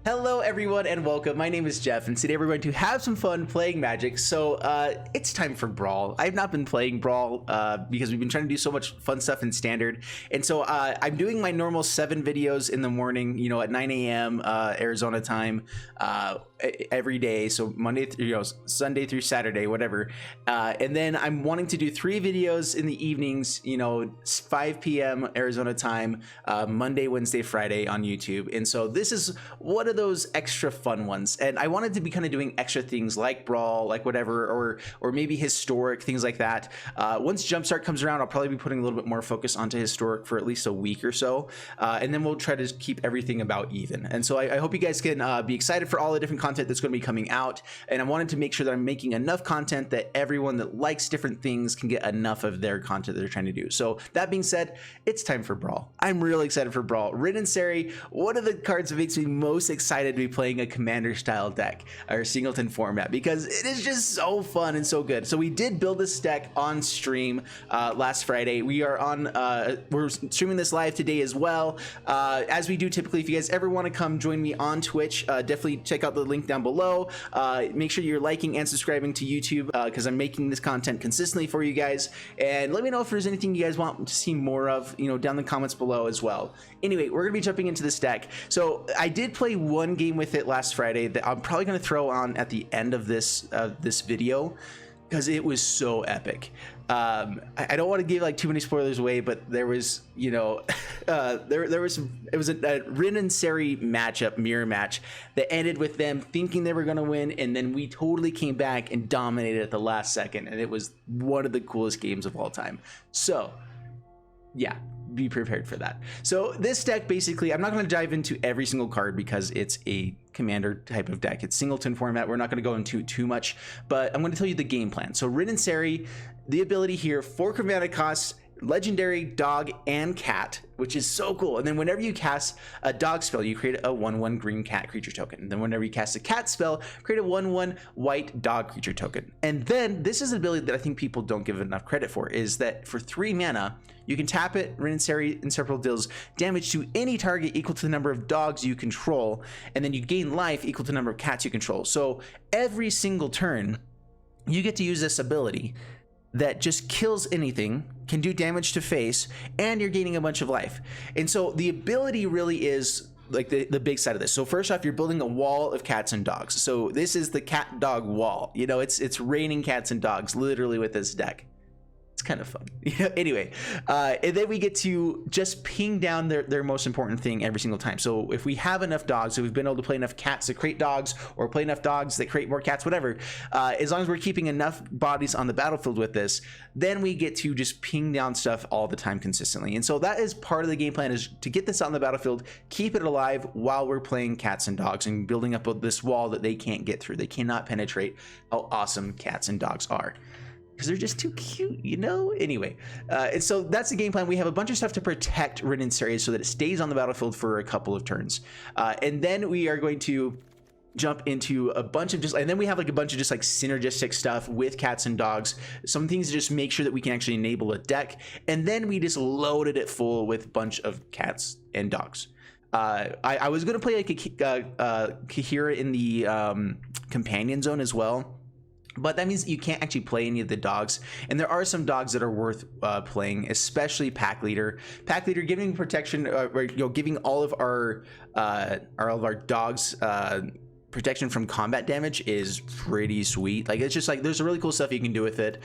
Hello everyone and welcome. My name is Jeff and today we're going to have some fun playing Magic. So it's time for Brawl. I've not been playing Brawl because we've been trying to do so much fun stuff in Standard. And so I'm doing my normal 7 videos in the morning, you know, at 9 a.m. Arizona time every day. So Monday, Sunday through Saturday, whatever. And then I'm wanting to do 3 videos in the evenings, you know, 5 p.m. Arizona time, Monday, Wednesday, Friday on YouTube. And so this is one of those extra fun ones, and I wanted to be kind of doing extra things like Brawl, like whatever, or maybe historic things like that. Once Jumpstart comes around, I'll probably be putting a little bit more focus onto historic for at least a week or so, and then we'll try to keep everything about even. And so I hope you guys can be excited for all the different content that's going to be coming out, and I wanted to make sure that I'm making enough content that everyone that likes different things can get enough of their content that they're trying to do. So that being said, it's time for Brawl. I'm really excited for Brawl. RIN SERI, one of the cards that makes me most excited to be playing a commander style deck or singleton format because it is just so fun and so good. So we did build this deck on stream last Friday. We are on we're streaming this live today as well, as we do typically. If you guys ever want to come join me on Twitch, definitely check out the link down below. Make sure you're liking and subscribing to YouTube because I'm making this content consistently for you guys, and let me know if there's anything you guys want to see more of, you know, down in the comments below as well. Anyway, we're gonna be jumping into this deck. So I did play one game with it last Friday that I'm probably going to throw on at the end of this video because it was so epic. I don't want to give like too many spoilers away, but there was, you know, it was a RIN SERI matchup, mirror match, that ended with them thinking they were going to win, and then we totally came back and dominated at the last second, and it was one of the coolest games of all time. So yeah, be prepared for that. So this deck, basically, I'm not going to dive into every single card because it's a commander type of deck. It's singleton format. We're not going to go into too much, but I'm going to tell you the game plan. So RIN SERI, the ability here, 4 chromatic costs, legendary, dog, and cat, which is so cool. And then whenever you cast a dog spell, you create a 1/1 green cat creature token. And then whenever you cast a cat spell, create a 1/1 white dog creature token. And then this is an ability that I think people don't give enough credit for, is that for 3 mana, you can tap it, RIN SERI Inseparable deals damage to any target equal to the number of dogs you control, and then you gain life equal to the number of cats you control. So every single turn, you get to use this ability that just kills anything, can do damage to face, and you're gaining a bunch of life. And so the ability really is like the big side of this. So first off, you're building a wall of cats and dogs. So this is the cat dog wall. You know, it's raining cats and dogs literally with this deck. It's kind of fun. Anyway, and then we get to just ping down their most important thing every single time. So if we have enough dogs, if we've been able to play enough cats to create dogs, or play enough dogs that create more cats, whatever, as long as we're keeping enough bodies on the battlefield with this, then we get to just ping down stuff all the time consistently. And so that is part of the game plan, is to get this on the battlefield, keep it alive while we're playing cats and dogs and building up this wall that they can't get through. They cannot penetrate how awesome cats and dogs are, because they're just too cute, you know? Anyway, and so that's the game plan. We have a bunch of stuff to protect RIN SERI so that it stays on the battlefield for a couple of turns. And then we are going to jump into a bunch of and then we have like a bunch of just like synergistic stuff with cats and dogs. Some things to just make sure that we can actually enable a deck. And then we just loaded it full with a bunch of cats and dogs. I was going to play like a Kahira in the companion zone as well, but that means you can't actually play any of the dogs, and there are some dogs that are worth playing, especially Pack Leader. Pack Leader, giving protection, giving all of our dogs protection from combat damage is pretty sweet. Like, it's just like there's a really cool stuff you can do with it.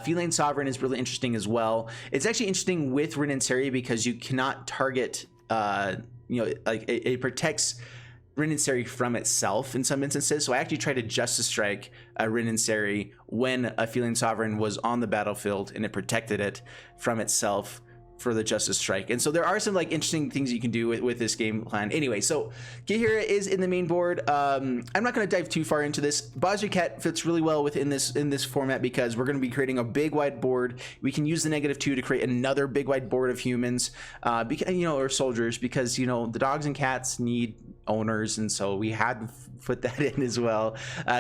Feline Sovereign is really interesting as well. It's actually interesting with RIN SERI because you cannot target. Like it protects RIN SERI from itself in some instances. So I actually tried to Justice Strike a RIN SERI when a Feline Sovereign was on the battlefield, and it protected it from itself for the Justice Strike. And so there are some like interesting things you can do with this game plan. Anyway, so Kahira is in the main board. I'm not going to dive too far into this. Bozjaket fits really well within this format because we're going to be creating a big wide board. We can use the -2 to create another big wide board of humans, because, you know, or soldiers, because, you know, the dogs and cats need owners, and so we had to put that in as well.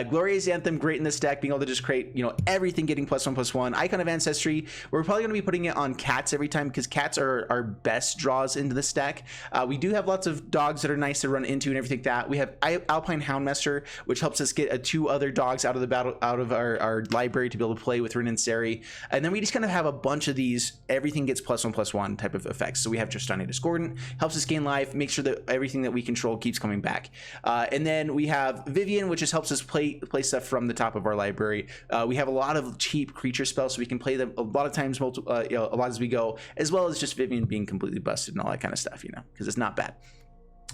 Glorious Anthem, great in this deck, being able to just create, you know, everything getting +1/+1. Icon of Ancestry, we're probably going to be putting it on cats every time because cats are our best draws into this deck. We do have lots of dogs that are nice to run into and everything like that. We have Alpine Houndmaster, which helps us get 2 other dogs out of the battle, out of our library to be able to play with RIN and SERI. And then we just kind of have a bunch of these, everything gets +1/+1 type of effects. So we have Tristani Discordant, helps us gain life, make sure that everything that we control keeps coming back. And then we have Vivian, which just helps us play stuff from the top of our library. We have a lot of cheap creature spells, so we can play them a lot of times, you know, a lot as we go, as well as just Vivian being completely busted and all that kind of stuff, you know, because it's not bad.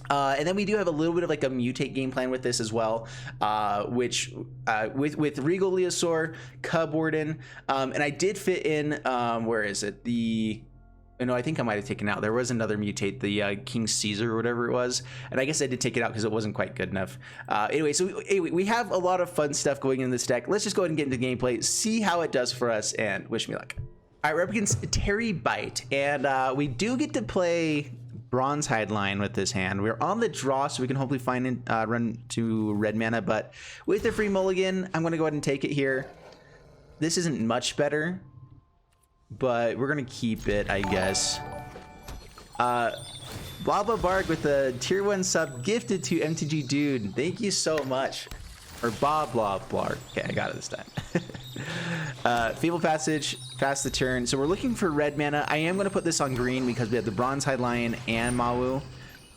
And then we do have a little bit of like a mutate game plan with this as well, which with Regal Leosaur, Cub Warden, and I did fit in, where is it? No, I think I might have taken out. There was another mutate, the King Caesar or whatever it was, and I guess I did take it out because it wasn't quite good enough. Anyway, so we have a lot of fun stuff going in this deck. Let's just go ahead and get into gameplay, see how it does for us, and wish me luck. All right, we're up against Terry Bite, and we do get to play Bronze Hide Line with this hand. We're on the draw, so we can hopefully find run to red mana, but with the free mulligan, I'm going to go ahead and take it here. This isn't much better, but we're gonna keep it, I guess. Blabba Bark with a tier 1 sub gifted to MTG Dude. Thank you so much. Or Bob Blark. Okay, I got it this time. Feeble Passage, pass the turn. So we're looking for red mana. I am gonna put this on green because we have the Bronze Hide Lion and Mawu.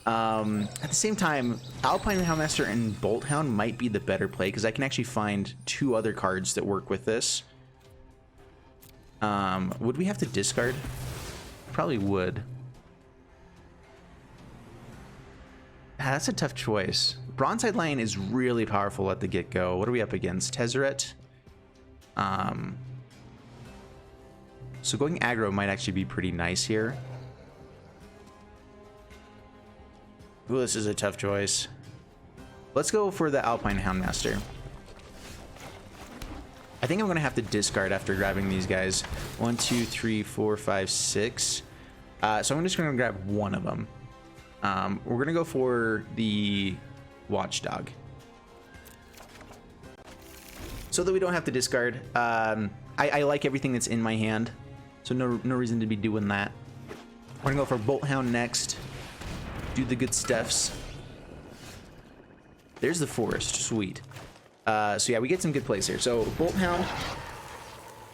At the same time, Alpine Houndmaster and Bolt Hound might be the better play because I can actually find 2 other cards that work with this. Would we have to discard? Probably would. That's a tough choice. Bronze-Eyed Lion is really powerful at the get-go. What are we up against? Tezzeret? So going aggro might actually be pretty nice here. Ooh, this is a tough choice. Let's go for the Alpine Houndmaster. I think I'm gonna have to discard after grabbing these guys. 1, 2, 3, 4, 5, 6. So I'm just gonna grab one of them. We're gonna go for the Watchdog, so that we don't have to discard. I like everything that's in my hand, so no reason to be doing that. We're gonna go for Bolt Hound next. Do the good stuffs. There's the forest, sweet. So yeah, we get some good plays here. So Bolt Hound,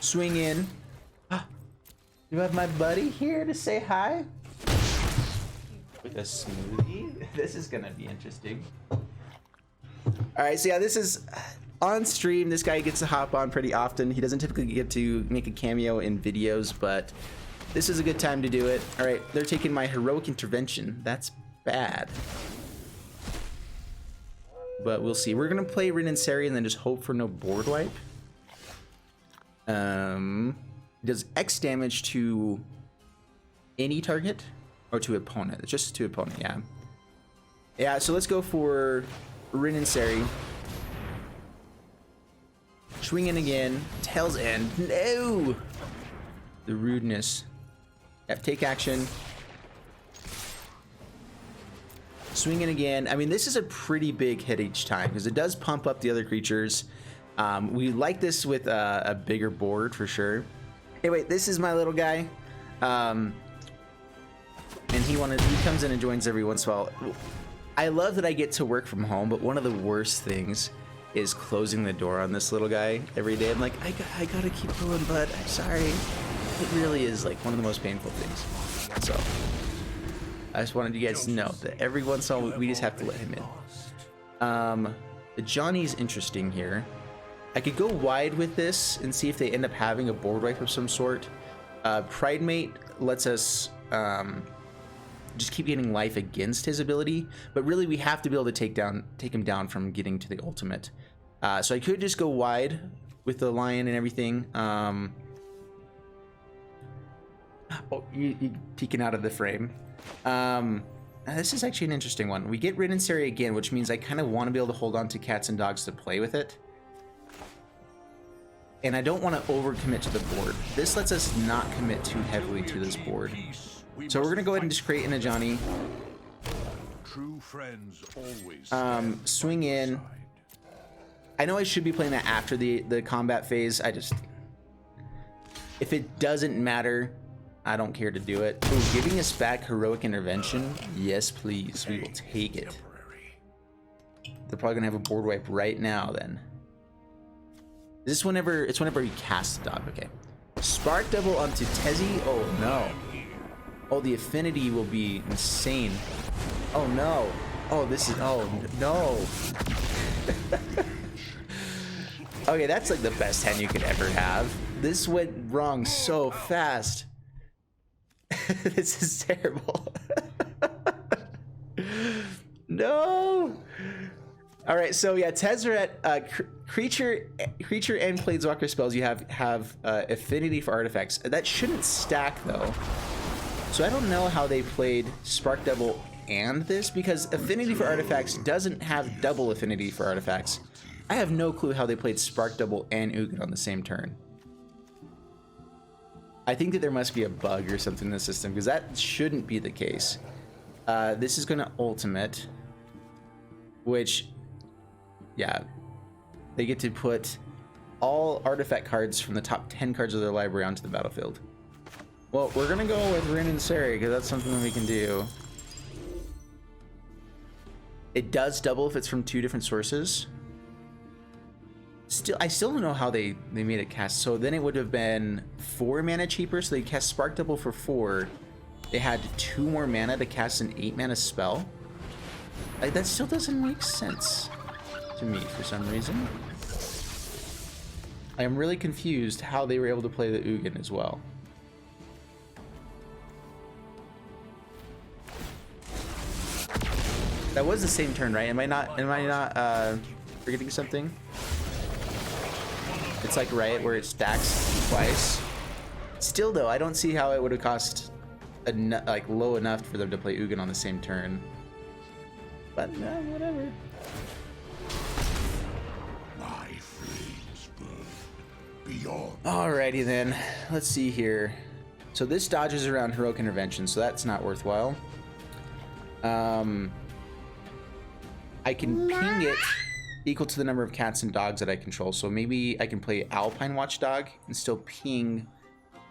swing in. You have my buddy here to say hi with a smoothie. This is gonna be interesting. All right, so yeah, this is on stream. This guy gets to hop on pretty often. He doesn't typically get to make a cameo in videos, but this is a good time to do it. All right, they're taking my heroic intervention. That's bad. But we'll see. We're gonna play RIN and SERI and then just hope for no board wipe. Does X damage to any target or to opponent? It's just to opponent, yeah. Yeah, so let's go for RIN and SERI. Swing in again. Tail's End. No! The rudeness. Yep, take action. Swing in again. I mean, this is a pretty big hit each time because it does pump up the other creatures. We like this with a bigger board for sure. Anyway, this is my little guy. And he comes in and joins every once in a while. I love that I get to work from home, but one of the worst things is closing the door on this little guy every day. I'm like, I gotta keep going, bud. I'm sorry. It really is like one of the most painful things. So I just wanted you guys to know that every once in a while we just have to let him in. Johnny's interesting here. I could go wide with this and see if they end up having a board wipe of some sort. Pride Mate lets us just keep getting life against his ability, but really we have to be able to take him down from getting to the ultimate. So I could just go wide with the lion and everything. Oh, you peeking out of the frame. This is actually an interesting one. We get RIN and SERI again, which means I kind of want to be able to hold on to cats and dogs to play with it. And I don't want to overcommit to the board. This lets us not commit too heavily to this board. So we're going to go ahead and just create in a Johnny. True friends always swing in. I know I should be playing that after the combat phase. If it doesn't matter, I don't care to do it. Ooh, giving us back heroic intervention. Yes, please. We will take it. They're probably gonna have a board wipe right now then. Is this whenever it's whenever you cast the dog? Okay. Spark double onto Tezzy. Oh no. Oh, the affinity will be insane. Oh no. Oh, this is, oh no. Okay, that's like the best hand you could ever have. This went wrong so fast. This is terrible. No. All right, so yeah, Tezzeret, creature and planeswalker spells you have affinity for artifacts. That shouldn't stack though. So I don't know how they played Spark Double and this, because affinity for artifacts doesn't have double affinity for artifacts. I have no clue how they played Spark Double and Ugin on the same turn. I think that there must be a bug or something in the system, because that shouldn't be the case. This is going to ultimate, which, yeah, they get to put all artifact cards from the top 10 cards of their library onto the battlefield. Well, we're going to go with RIN SERI, because that's something that we can do. It does double if it's from 2 different sources. I still don't know how they made it cast. So then it would have been 4 mana cheaper. So they cast Spark Double for 4. They had 2 more mana to cast an 8 mana spell. That still doesn't make sense to me for some reason. I am really confused how they were able to play the Ugin as well. That was the same turn, right? Am I not forgetting something? It's like right where it stacks twice. Still though, I don't see how it would have cost like low enough for them to play Ugin on the same turn. But whatever. My flames burn beyond. Alrighty then, let's see here. So this dodges around heroic intervention, so that's not worthwhile. I can ping it equal to the number of cats and dogs that I control. So maybe I can play Alpine Watchdog and still ping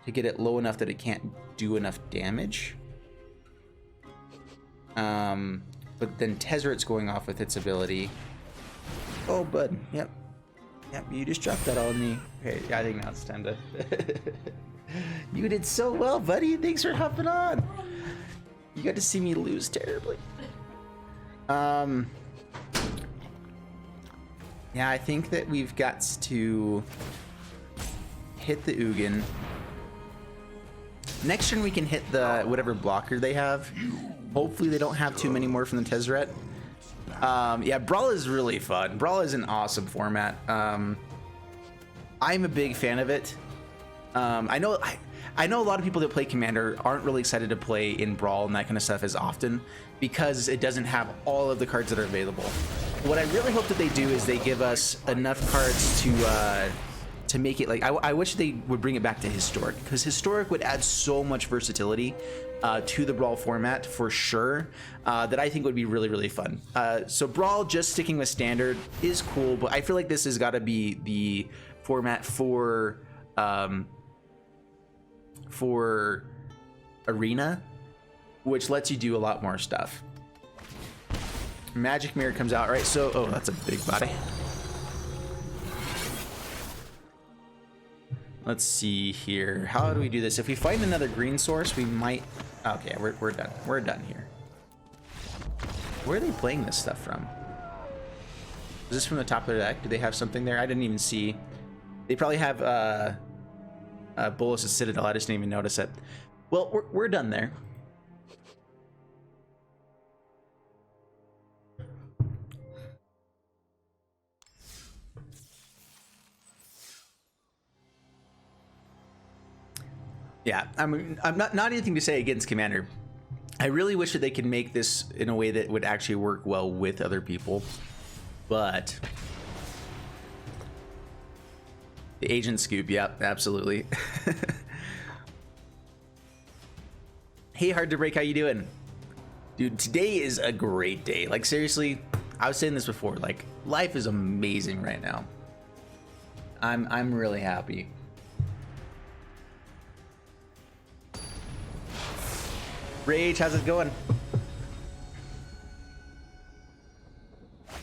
to get it low enough that it can't do enough damage. But then Tezzeret's going off with its ability. Oh, bud. Yep. Yep, you just dropped that on me. Okay, yeah, I think now it's time to... You did so well, buddy. Thanks for hopping on. You got to see me lose terribly. Yeah, I think that we've got to hit the Ugin. Next turn we can hit the whatever blocker they have. Hopefully they don't have too many more from the Tezzeret. Yeah, Brawl is really fun. Brawl is an awesome format. I'm a big fan of it. I know a lot of people that play Commander aren't really excited to play in Brawl and that kind of stuff as often because it doesn't have all of the cards that are available. What I really hope that they do is they give us enough cards to make it like I wish they would bring it back to Historic, because Historic would add so much versatility to the Brawl format for sure, that I think would be really, really fun. So Brawl just sticking with Standard is cool, but I feel like this has got to be the format for Arena, which lets you do a lot more stuff. Magic Mirror comes out, right? So, oh, that's a big body. Let's see here. How do we do this? If we find another green source, we might... Okay, we're done. We're done here. Where are they playing this stuff from? Is this from the top of their deck? Do they have something there? I didn't even see. They probably have Bolas' Citadel. I just didn't even notice it. Well, we're done there. Yeah, I'm not anything to say against Commander. I really wish that they could make this in a way that would actually work well with other people, but the agent scoop, yep, absolutely. Hey, Hard to Break, how you doing? Dude, today is a great day. Like, seriously, I was saying this before. Like, life is amazing right now. I'm really happy. Rage, how's it going?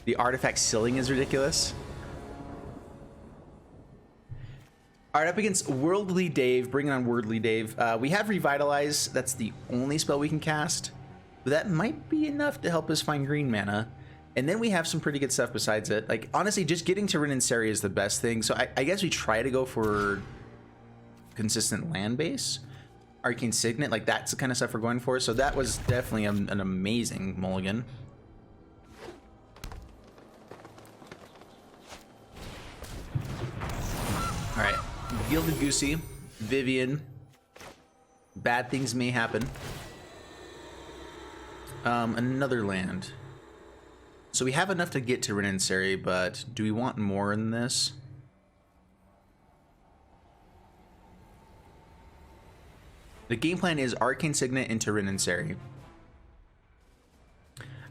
The artifact ceiling is ridiculous. All right, up against Worldly Dave, bringing on Worldly Dave. We have Revitalize. That's the only spell we can cast. But that might be enough to help us find green mana. And then we have some pretty good stuff besides it. Like, honestly, just getting to RIN SERI is the best thing. So I guess we try to go for consistent land base. Arcane Signet, like that's the kind of stuff we're going for. So that was definitely an amazing mulligan. All right, Gilded Goosey, Vivian. Bad things may happen. Another land. So we have enough to get to RIN SERI, but do we want more in this? The game plan is Arcane Signet into RIN SERI.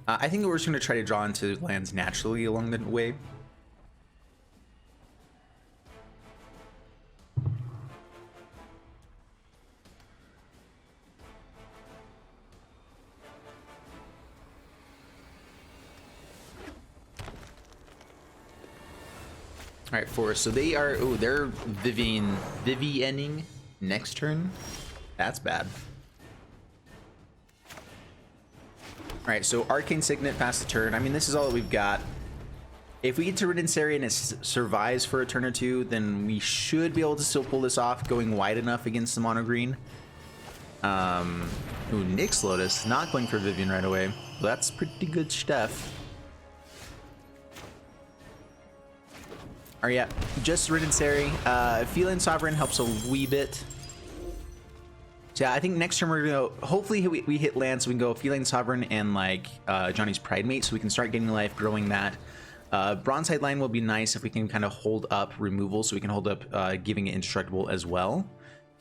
I think we're just going to try to draw into lands naturally along the way. All right, Forest. So they are. Oh, they're Vivianing next turn. That's bad. All right, so Arcane Signet past the turn. I mean, this is all that we've got. If we get to RIN SERI and it survives for a turn or two, then we should be able to still pull this off, going wide enough against the mono green. Ooh, Nyx Lotus not going for Vivian right away. Well, that's pretty good stuff. All right, yeah, just RIN SERI. Feline Sovereign helps a wee bit. So yeah, I think next turn we're gonna go, hopefully we hit land so we can go Feline Sovereign and like Johnny's Pride Mate so we can start getting life, growing that. Bronze Line will be nice if we can kind of hold up removal so we can hold up giving it indestructible as well.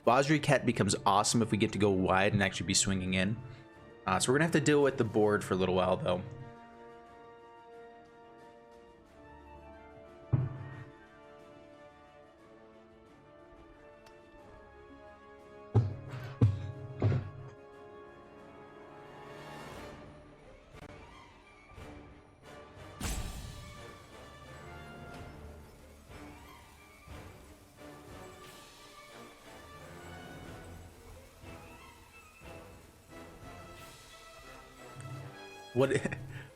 Bosri Ket becomes awesome if we get to go wide and actually be swinging in. So we're gonna have to deal with the board for a little while though.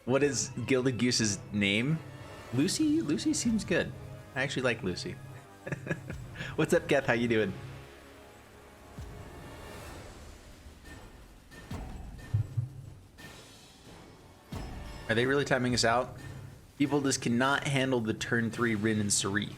What is Gilded Goose's name? Lucy? Lucy seems good. I actually like Lucy. What's up, Geth? How you doing? Are they really timing us out? People just cannot handle the turn 3 RIN SERI.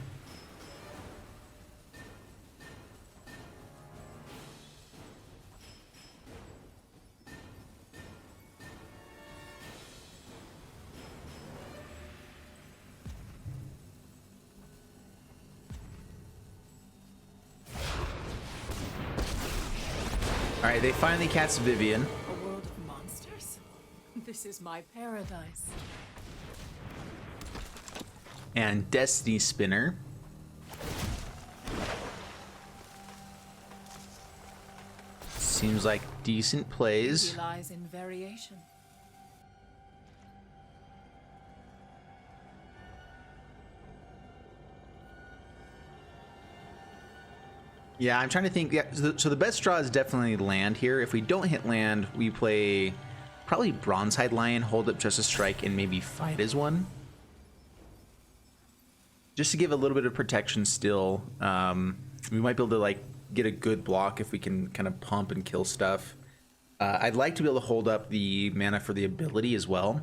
All right, they finally cast Vivian. A world of monsters? This is my paradise. And Destiny Spinner. Seems like decent plays. Beauty lies in variation. Yeah, I'm trying to think. Yeah, so the best draw is definitely land here. If we don't hit land, we play probably Bronze-Hide Lion, hold up just a strike, and maybe fight as one. Just to give a little bit of protection still. We might be able to like get a good block if we can kind of pump and kill stuff. I'd like to be able to hold up the mana for the ability as well.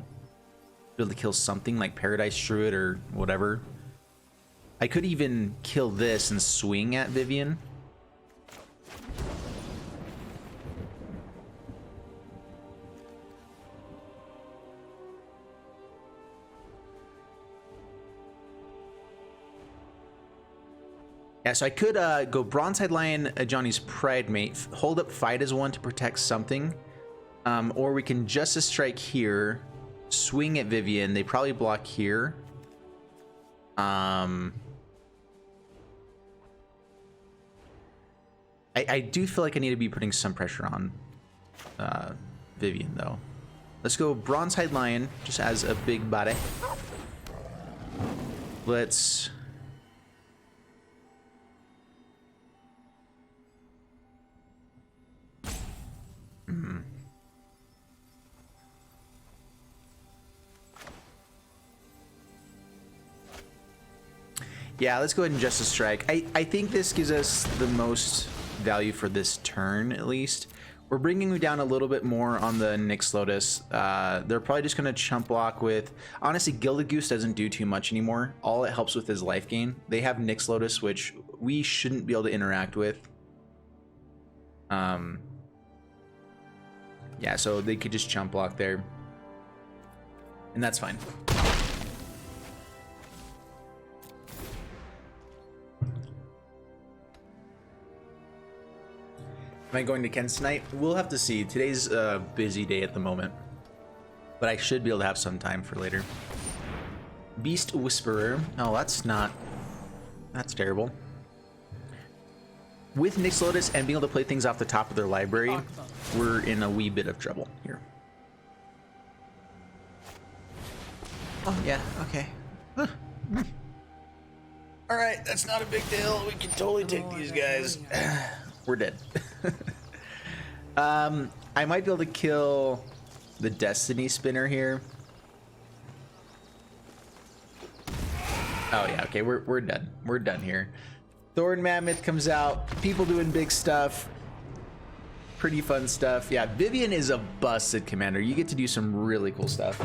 Be able to kill something like Paradise Druid or whatever. I could even kill this and swing at Vivian. Yeah, so I could go Bronze-Hide Lion, Johnny's Pride Mate, hold up fight as one to protect something. Or we can Justice Strike here, swing at Vivian. They probably block here. I do feel like I need to be putting some pressure on Vivian, though. Let's go Bronze-Hide Lion, just as a big body. Let's... Yeah, let's go ahead and Justice Strike. I think this gives us the most value for this turn, at least. We're bringing down a little bit more on the Nyx Lotus. They're probably just going to chump block with... Honestly, Gilded Goose doesn't do too much anymore. All it helps with is life gain. They have Nyx Lotus, which we shouldn't be able to interact with. Yeah, so they could just chump block there. And that's fine. Am I going to Ken's tonight? We'll have to see. Today's a busy day at the moment, but I should be able to have some time for later. Beast Whisperer. Oh, that's terrible. With Nyx Lotus and being able to play things off the top of their library, we're in a wee bit of trouble here. Oh, yeah, okay. Huh. All right, that's not a big deal. We can totally take these guys. We're dead. I might be able to kill the Destiny Spinner here. Oh yeah, okay, we're done. We're done here. Thorn Mammoth comes out. People doing big stuff. Pretty fun stuff. Yeah, Vivian is a busted commander. You get to do some really cool stuff.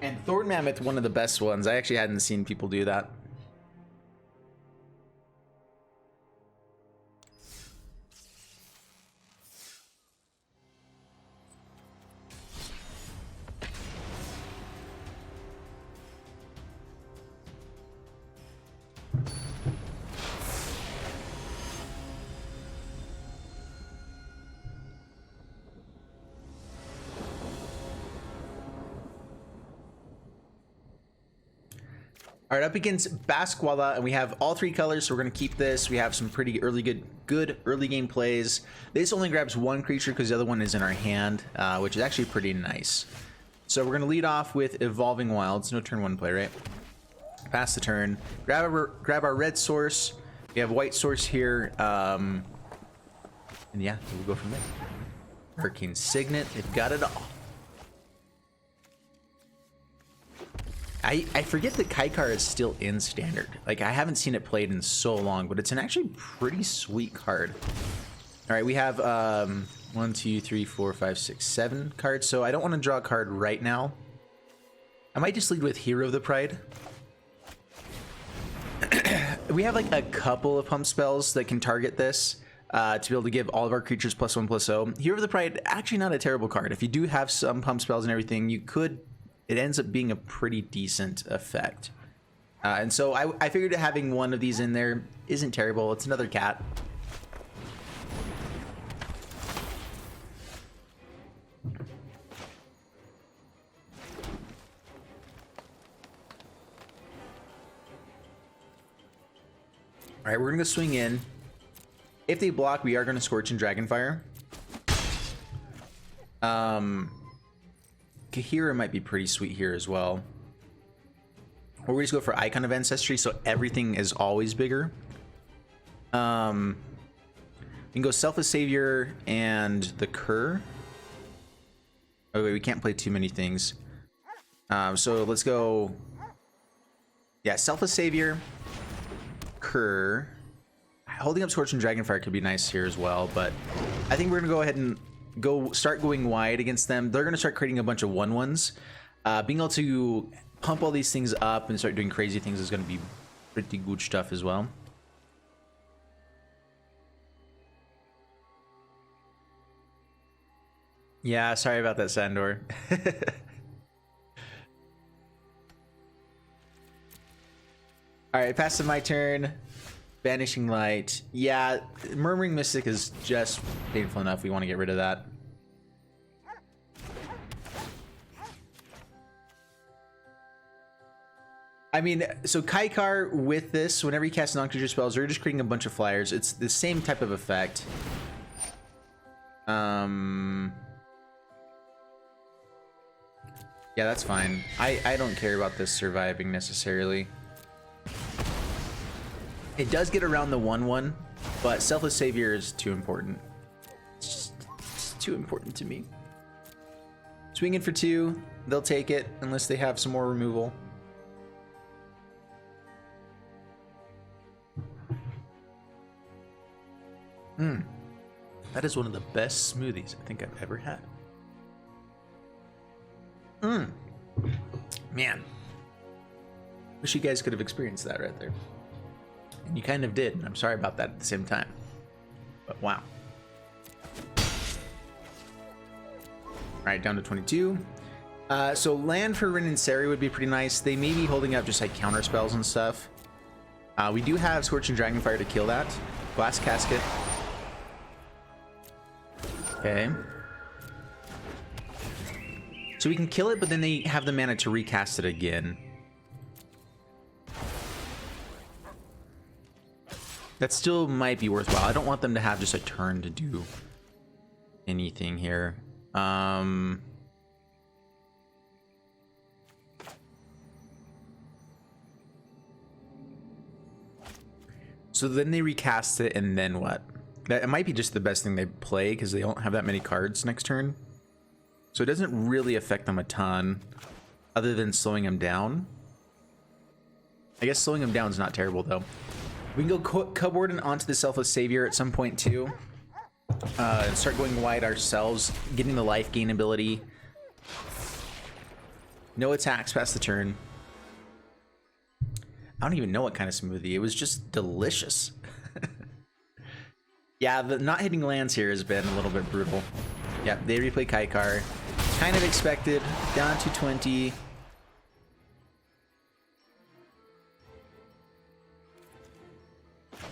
And Thorn Mammoth, one of the best ones. I actually hadn't seen people do that. All right, up against Basquala, and we have all three colors, so we're going to keep this. We have some pretty good early game plays. This only grabs one creature because the other one is in our hand, which is actually pretty nice. So we're going to lead off with Evolving Wilds. No turn one play, right? Pass the turn. Grab our red source. We have white source here. And yeah, we'll go from there. Hurricane Signet. They've got it all. I forget that Kaikar is still in Standard. Like, I haven't seen it played in so long, but it's an actually pretty sweet card. All right, we have 1, 2, 3, 4, 5, 6, 7 cards, so I don't want to draw a card right now. I might just lead with Hero of the Pride. We have like a couple of pump spells that can target this to be able to give all of our creatures +1/+0. Hero of the Pride, actually not a terrible card. If you do have some pump spells and everything, you could... It ends up being a pretty decent effect. And so I figured having one of these in there isn't terrible. It's another cat. All right, we're going to swing in. If they block, we are going to Scorch and Dragonfire. Kahira might be pretty sweet here as well. Or we just go for Icon of Ancestry, so everything is always bigger. We can go Selfless Savior and the Cur. Oh wait, we can't play too many things. So let's go... Yeah, Selfless Savior, Cur. Holding up Scorch and Dragonfire could be nice here as well, but I think we're gonna go ahead and start going wide against them. They're gonna start creating a bunch of 1/1s. Being able to pump all these things up and start doing crazy things is gonna be pretty good stuff as well. Yeah, sorry about that, Sandor. All right, pass to my turn. Banishing Light. Yeah, Murmuring Mystic is just painful enough. We want to get rid of that. I mean, so Kaikar with this, whenever you cast non-creature spells, you're just creating a bunch of flyers. It's the same type of effect. Yeah, that's fine. I don't care about this surviving necessarily. It does get around the 1/1, but Selfless Savior is too important. It's too important to me. Swing in for 2. They'll take it unless they have some more removal. That is one of the best smoothies I think I've ever had. Man. Wish you guys could have experienced that right there. And you kind of did, and I'm sorry about that at the same time. But wow. Alright, down to 22. So land for Rin and Seri would be pretty nice. They may be holding up just like counter spells and stuff. We do have Scorching Dragonfire to kill that. Glass Casket. Okay. So we can kill it, but then they have the mana to recast it again. That still might be worthwhile. I don't want them to have just a turn to do anything here. So then they recast it, and then what? That it might be just the best thing they play because they don't have that many cards next turn. So it doesn't really affect them a ton other than slowing them down. I guess slowing them down is not terrible though. We can go cupboard and onto the Selfless Savior at some point too. And start going wide ourselves, getting the life gain ability. No attacks past the turn. I don't even know what kind of smoothie. It was just delicious. Yeah, the not hitting lands here has been a little bit brutal. Yeah, they replay Kaikar. Kind of expected. Down to 20.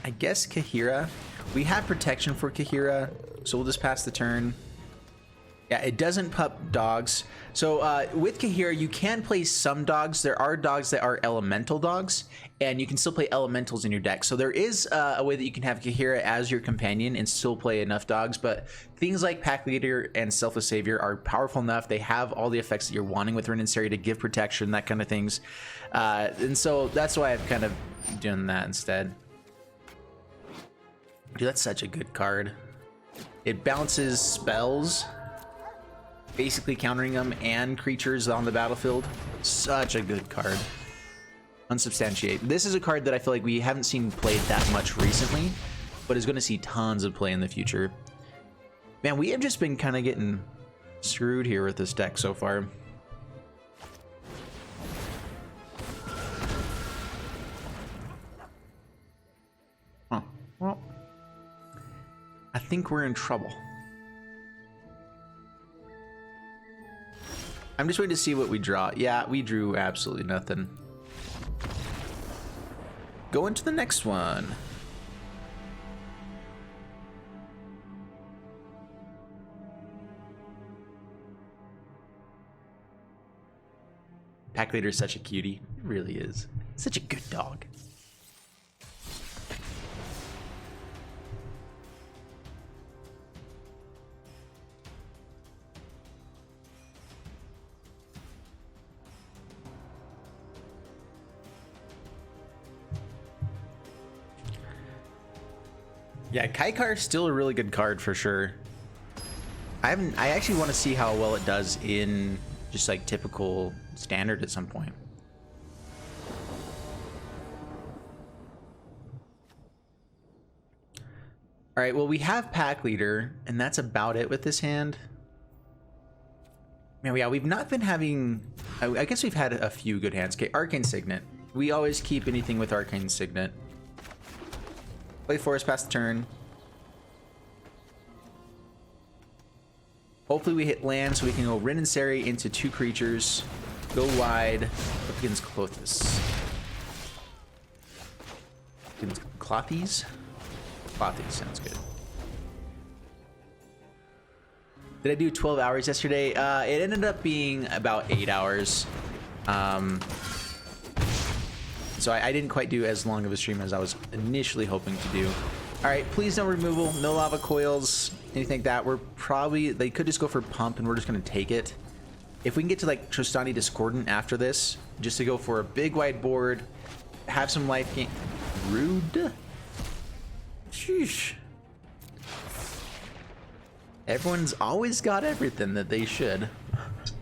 I guess Kahira. We have protection for Kahira, so we'll just pass the turn. Yeah, it doesn't pup dogs. So with Kahira, you can play some dogs. There are dogs that are elemental dogs, and you can still play elementals in your deck. So there is a way that you can have Kahira as your companion and still play enough dogs, but things like Pack Leader and Selfless Savior are powerful enough. They have all the effects that you're wanting with Rin Seri to give protection, that kind of things. And so that's why I've kind of done that instead. Dude, that's such a good card. It bounces spells, basically countering them, and creatures on the battlefield. Such a good card. Unsubstantiate. This is a card that I feel like we haven't seen played that much recently, but is going to see tons of play in the future. Man, we have just been kind of getting screwed here with this deck so far. Huh. Well, I think we're in trouble. I'm just waiting to see what we draw. Yeah, we drew absolutely nothing. Go into the next one. Pack Leader is such a cutie. It really is. Such a good dog. Yeah, Kaikar is still a really good card for sure. I actually want to see how well it does in just like typical standard at some point. All right, well, we have Pack Leader, and that's about it with this hand. Man, yeah, we've not been having... I guess we've had a few good hands. Okay, Arcane Signet. We always keep anything with Arcane Signet. Play Forest past the turn. Hopefully we hit land so we can go Rin and Seri into 2 creatures. Go wide. Up against Clothis. Clothies? Clothies sounds good. Did I do 12 hours yesterday? It ended up being about 8 hours. So I didn't quite do as long of a stream as I was initially hoping to do. All right, please no removal, no lava coils, anything like that. We're probably, they could just go for pump and we're just gonna take it. If we can get to like Tristani Discordant after this, just to go for a big wide board, have some life gain. Rude. Sheesh. Everyone's always got everything that they should. That's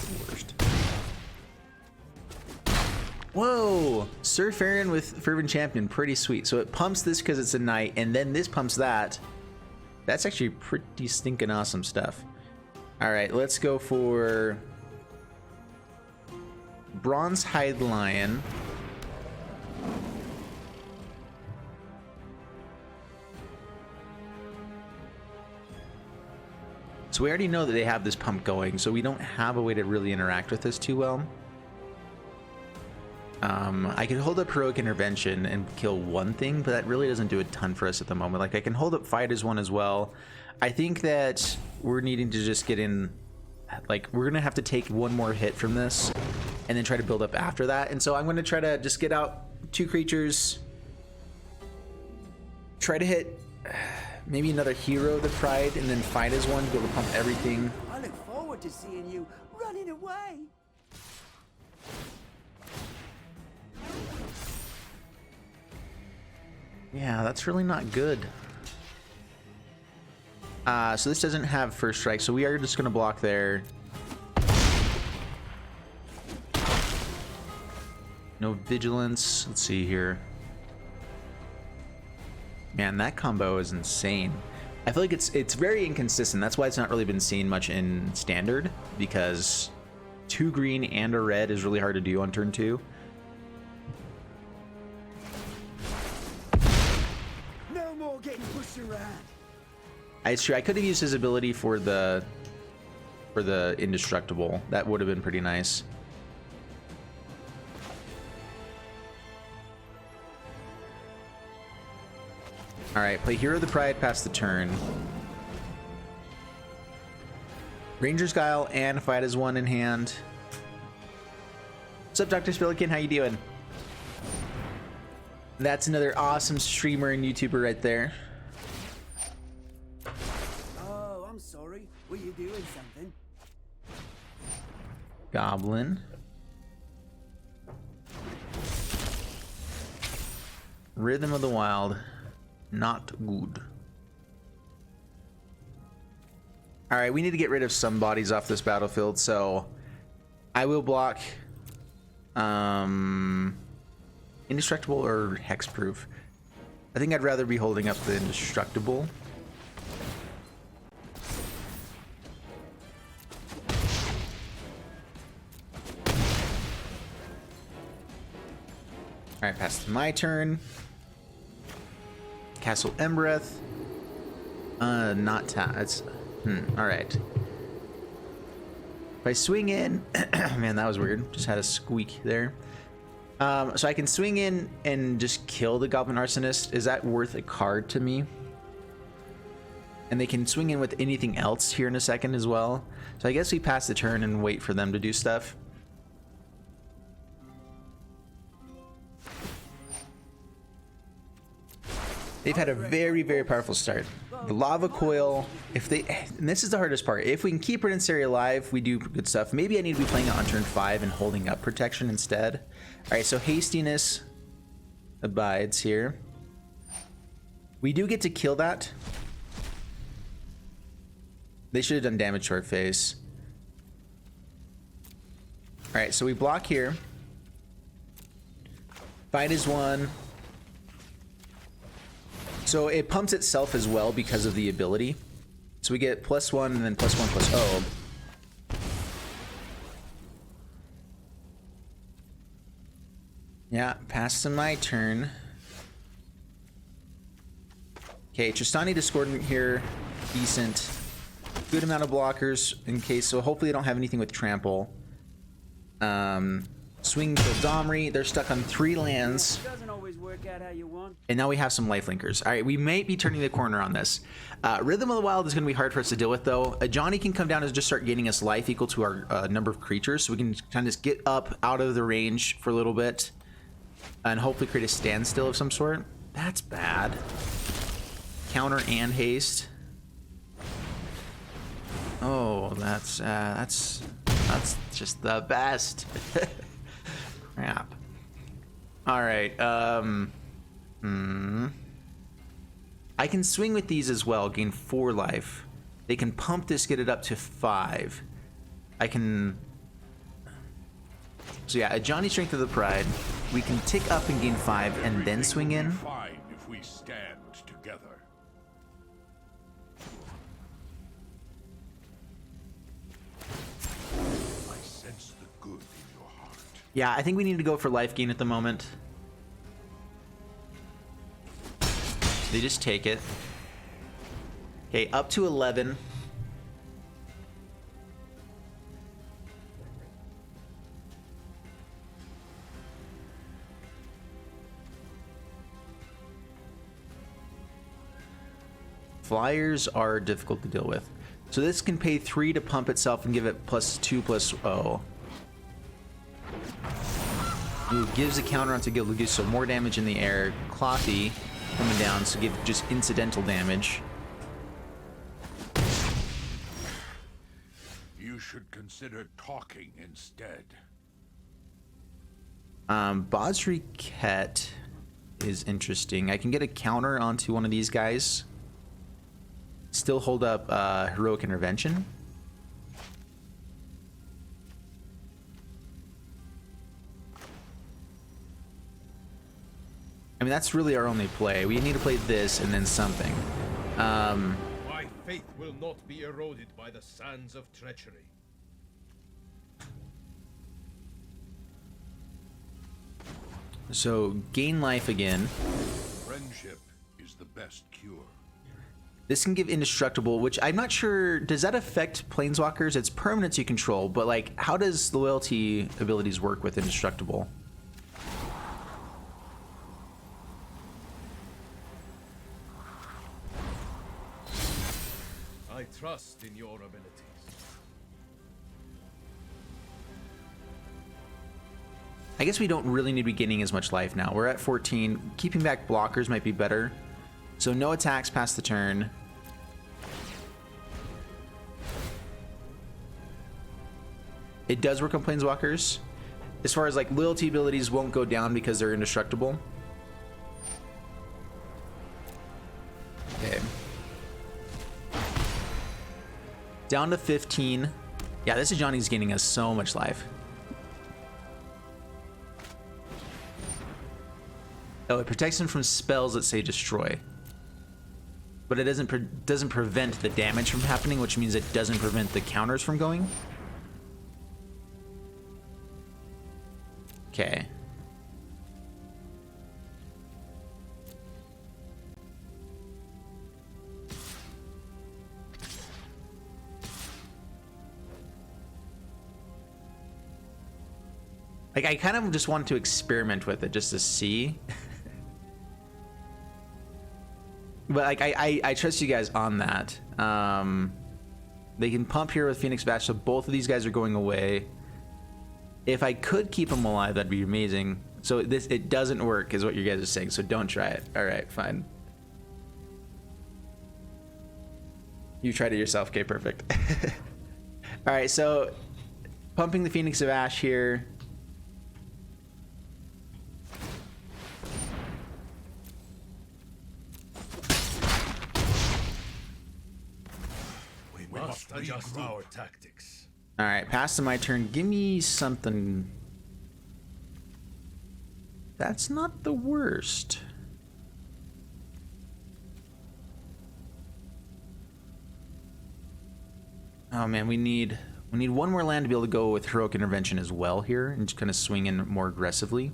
the worst. Whoa! Sir Farron with Fervent Champion, pretty sweet. So it pumps this because it's a knight, and then this pumps that. That's actually pretty stinking awesome stuff. Alright, let's go for Bronze Hide Lion. So we already know that they have this pump going, so we don't have a way to really interact with this too well. I can hold up Heroic Intervention and kill one thing, but that really doesn't do a ton for us at the moment. Like, I can hold up Fight as one as well. I think that we're needing to just get in, like, we're gonna have to take one more hit from this and then try to build up after that. And so I'm gonna try to just get out 2 creatures, try to hit maybe another hero, the Pride, and then Fight as one to be able to pump everything. I look forward to seeing you running away. Yeah, that's really not good. So this doesn't have first strike, so we are just gonna block there. No vigilance. Let's see here. Man, that combo is insane. I feel like it's very inconsistent. That's why it's not really been seen much in standard, because 2 green and a red is really hard to do on turn 2. No more getting pushed around. It's true. I could have used his ability for the indestructible. That would have been pretty nice. All right, play Hero of the Pride past the turn. Ranger's Guile and Fight as one in hand. What's up, Dr. Spillikin? How you doing? That's another awesome streamer and YouTuber right there. Oh, I'm sorry. Were you doing something? Goblin. Rhythm of the Wild. Not good. All right, we need to get rid of some bodies off this battlefield, so I will block indestructible or hexproof. I think I'd rather be holding up the indestructible. All right, past my turn. Castle Embereth. Not that's all right. If I swing in, man, that was weird. Just had a squeak there. So I can swing in and just kill the Goblin Arsonist. Is that worth a card to me? And they can swing in with anything else here in a second as well. So I guess we pass the turn and wait for them to do stuff. They've had a very, very powerful start. The Lava Coil, if they, and this is the hardest part, if we can keep RIN SERI alive, we do good stuff. Maybe I need to be playing it on turn 5 and holding up protection instead. All right, so Hastiness abides here. We do get to kill that. They should have done damage to our face. All right, so we block here. Fight is one. So it pumps itself as well because of the ability. So we get +1 and then +1/+0. Yeah, pass to my turn. Okay, Tristani Discordant here. Decent. Good amount of blockers in case, so hopefully they don't have anything with trample. Swing kill Domri. They're stuck on 3 lands. Doesn't always work out how you want. And now we have some lifelinkers. All right, we may be turning the corner on this. Rhythm of the Wild is going to be hard for us to deal with, though. Johnny can come down and just start gaining us life equal to our number of creatures, so we can kind of just get up out of the range for a little bit. and hopefully create a standstill of some sort. That's bad. Counter and haste. Oh, that's just the best. Crap. All right. I can swing with these as well, gain 4 life. They can pump this, get it up to 5. I can... So yeah, a Johnny Strength of the Pride. We can tick up and gain 5 and then swing in. Fine if we stand together. I sense the good in your heart. Yeah, I think we need to go for life gain at the moment. They just take it. Okay, up to 11. Flyers are difficult to deal with. So this can pay 3 to pump itself and give it +2/+0. It gives a counter onto Guild Lugus, so more damage in the air. Clothy coming down, so give just incidental damage. You should consider talking instead. Bosri Ket is interesting. I can get a counter onto one of these guys. Still hold up Heroic Intervention. I mean, that's really our only play. We need to play this and then something. My faith will not be eroded by the sands of treachery. So, gain life again. Friendship is the best cure. This can give indestructible, which I'm not sure, does that affect planeswalkers? It's permanents you control, but like, how does loyalty abilities work with indestructible? I trust in your abilities. I guess we don't really need to be gaining as much life now. We're at 14. Keeping back blockers might be better. So no attacks past the turn. It does work on planeswalkers. As far as like loyalty abilities won't go down because they're indestructible. Okay. Down to 15. Yeah, this is Johnny's gaining us so much life. Oh, it protects him from spells that say destroy. But it doesn't prevent the damage from happening, which means it doesn't prevent the counters from going. Okay. Like, I kind of just want to experiment with it just to see. But like, I trust you guys on that. They can pump here with Phoenix Bash, so both of these guys are going away. If I could keep them alive, that'd be amazing. So it doesn't work, is what you guys are saying. So don't try it. All right, fine. You tried it yourself. Okay, perfect. All right, so pumping the Phoenix of Ash here. We must adjust our tactics. All right, pass to my turn. Give me something. That's not the worst. Oh man, we need one more land to be able to go with Heroic Intervention as well here and just kind of swing in more aggressively.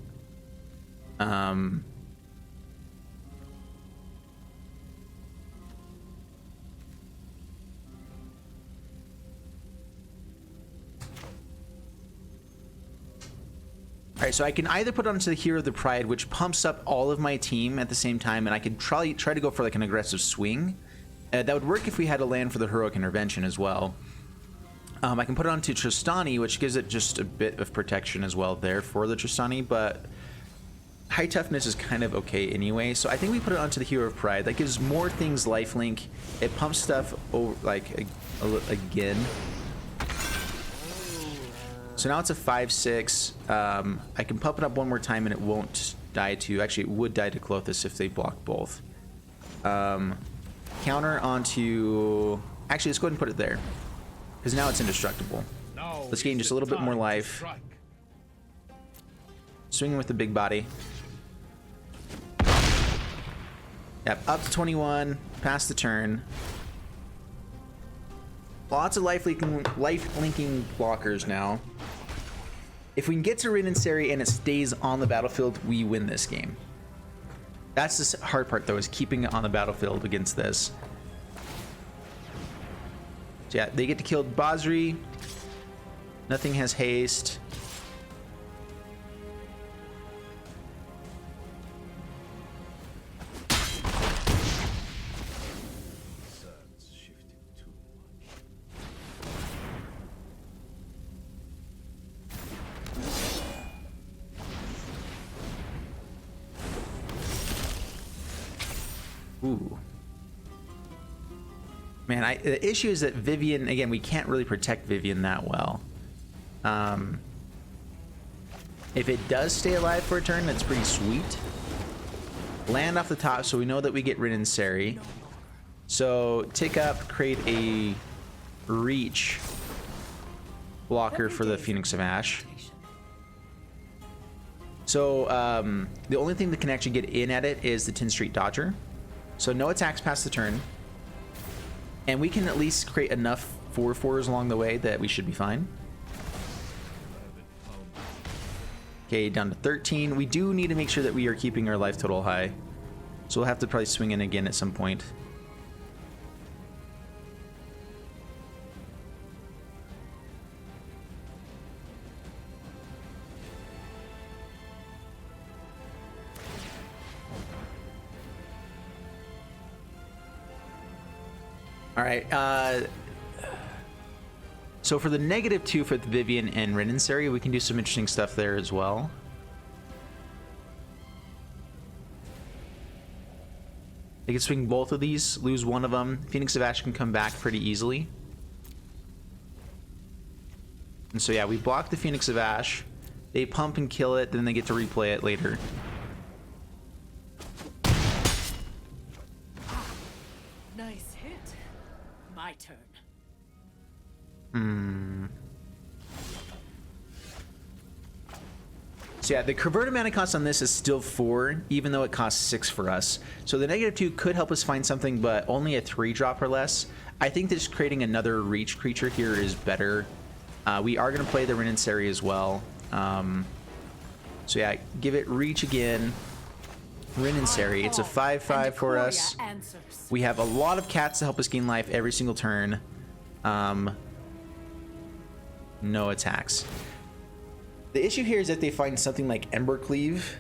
Alright, so I can either put onto the Hero of the Pride, which pumps up all of my team at the same time, and I could try to go for like an aggressive swing. That would work if we had a land for the Heroic Intervention as well. I can put it onto Tristani, which gives it just a bit of protection as well there for the Tristani, but high toughness is kind of okay anyway, so I think we put it onto the Hero of Pride. That gives more things lifelink. It pumps stuff over, like again. So now it's a 5/6. I can pump it up one more time and it won't die to. Actually, it would die to Clothis if they block both. Counter onto. Actually, let's go ahead and put it there because now it's indestructible. Let's gain just a little bit more life. Swinging with the big body. Yep, up to 21, past the turn. Lots of life linking blockers now. If we can get to RIN SERI and it stays on the battlefield, we win this game. That's the hard part though, is keeping it on the battlefield against this. So yeah, they get to kill Basri. Nothing has haste. Ooh. Man, the issue is that Vivian, again, we can't really protect Vivian that well. If it does stay alive for a turn, that's pretty sweet. Land off the top, so we know that we get RIN SERI. So tick up, create a reach blocker for the Phoenix of Ash. So the only thing that can actually get in at it is the 10th Street Dodger. So no attacks past the turn. And we can at least create enough 4/4s along the way that we should be fine. Okay, down to 13. We do need to make sure that we are keeping our life total high. So we'll have to probably swing in again at some point. All right, so for the -2 for the Vivian and RIN SERI, we can do some interesting stuff there as well. They can swing both of these, lose one of them. Phoenix of Ash can come back pretty easily. And so yeah, we block the Phoenix of Ash. They pump and kill it, then they get to replay it later. Nice hit. My turn. So yeah, the converted mana cost on this is still 4, even though it costs 6 for us. So the -2 could help us find something, but only a 3-drop or less. I think that just creating another reach creature here is better. We are going to play the RIN SERI as well. So yeah, give it reach again. RIN SERI. It's a 5/5 for us. We have a lot of cats to help us gain life every single turn. No attacks. The issue here is that they find something like Ember Cleave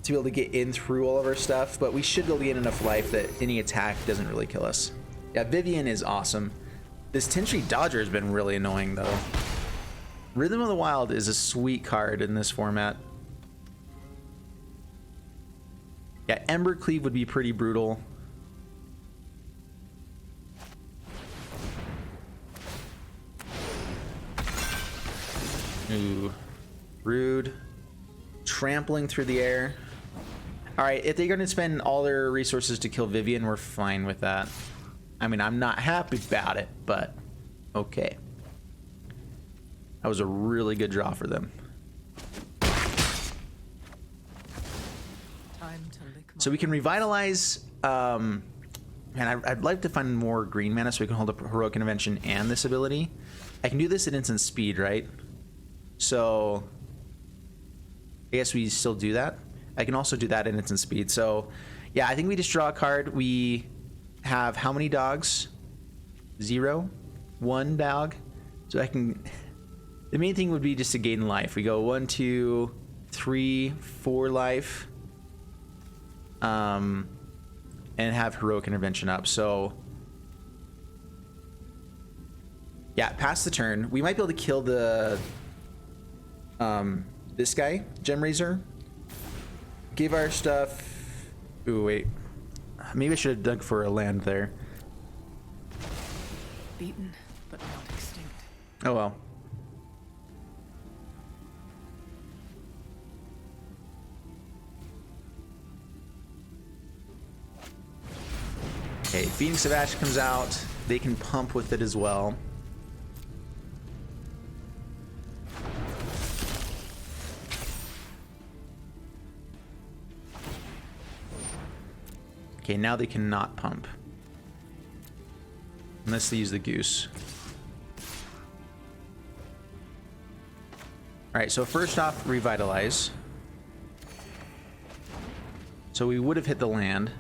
to be able to get in through all of our stuff, but we should be able to get enough life that any attack doesn't really kill us. Yeah, Vivian is awesome. This 10th Street Dodger has been really annoying though. Rhythm of the Wild is a sweet card in this format. Yeah, Ember Cleave would be pretty brutal. Ooh, rude. Trampling through the air. All right, if they're going to spend all their resources to kill Vivian, we're fine with that. I mean, I'm not happy about it, but okay. That was a really good draw for them. So we can revitalize. Man, I'd like to find more green mana so we can hold up Heroic Intervention and this ability. I can do this at instant speed, right? So I guess we still do that. I can also do that in instant speed. So yeah, I think we just draw a card. We have how many dogs? 0, 1 dog. So I can. The main thing would be just to gain life. We go 1, 2, 3, 4 life. And have Heroic Intervention up. So yeah, pass the turn. We might be able to kill the this guy, Gem Razor. give our stuff. Ooh, wait. Maybe I should have dug for a land there. Beaten, but not extinct. Oh well. Okay, Phoenix of Ash comes out. They can pump with it as well. Okay, now they cannot pump. Unless they use the goose. Alright, so first off, revitalize. So we would have hit the land.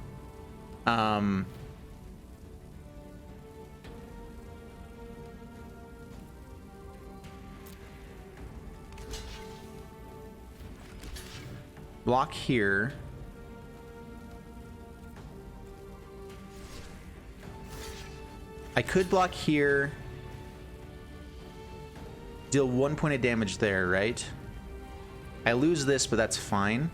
Block here. I could block here. Deal 1 point of damage there, right? I lose this, but that's fine.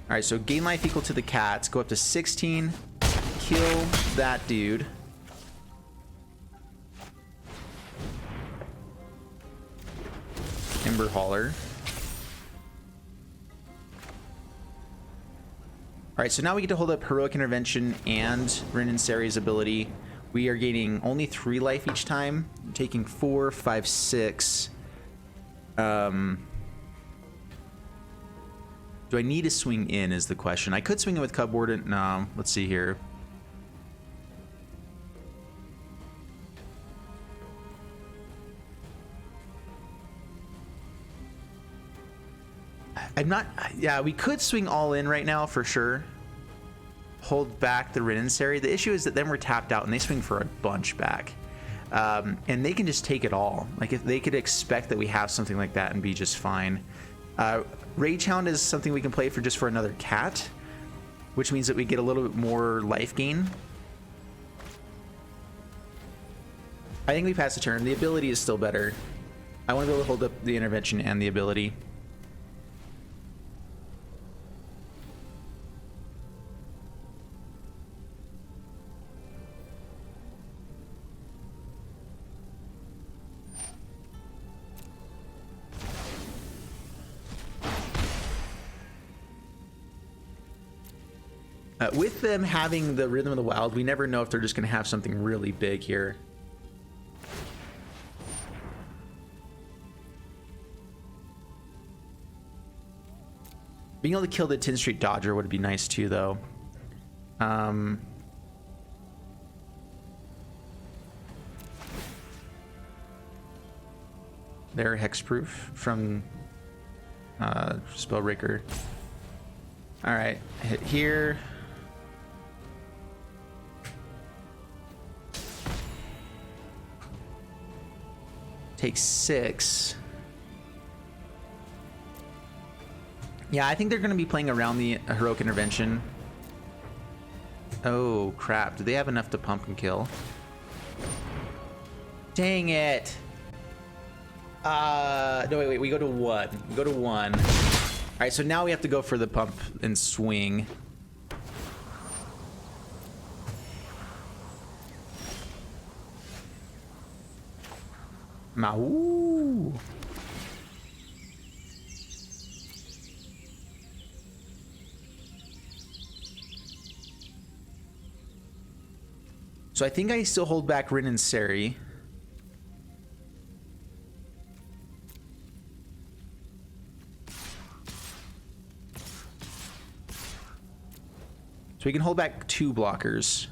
Alright, so gain life equal to the cats. Go up to 16. Kill that dude. Ember Hauler. Alright, so now we get to hold up Heroic Intervention and RIN Seri's ability. We are gaining only 3 life each time, taking 4, 5, 6. Do I need to swing in is the question. I could swing in with Cub Warden. No, let's see here. I'm not... Yeah, we could swing all in right now for sure. Hold back the RIN Seri. The issue is that then we're tapped out and they swing for a bunch back. And they can just take it all. Like, if they could expect that we have something like that and be just fine. Rage Hound is something we can play for just for another cat, which means that we get a little bit more life gain. I think we pass the turn. The ability is still better. I want to be able to hold up the intervention and the ability. With them having the Rhythm of the Wild, we never know if they're just going to have something really big here. Being able to kill the 10th Street Dodger would be nice too, though. They're hexproof from Spellbreaker. All right, hit here. Take 6. Yeah, I think they're going to be playing around the Heroic Intervention. Oh, crap. Do they have enough to pump and kill? Dang it. No, wait. We go to 1. We go to 1. All right, so now we have to go for the pump and swing. Mau. So I think I still hold back RIN Seri. So we can hold back 2 blockers.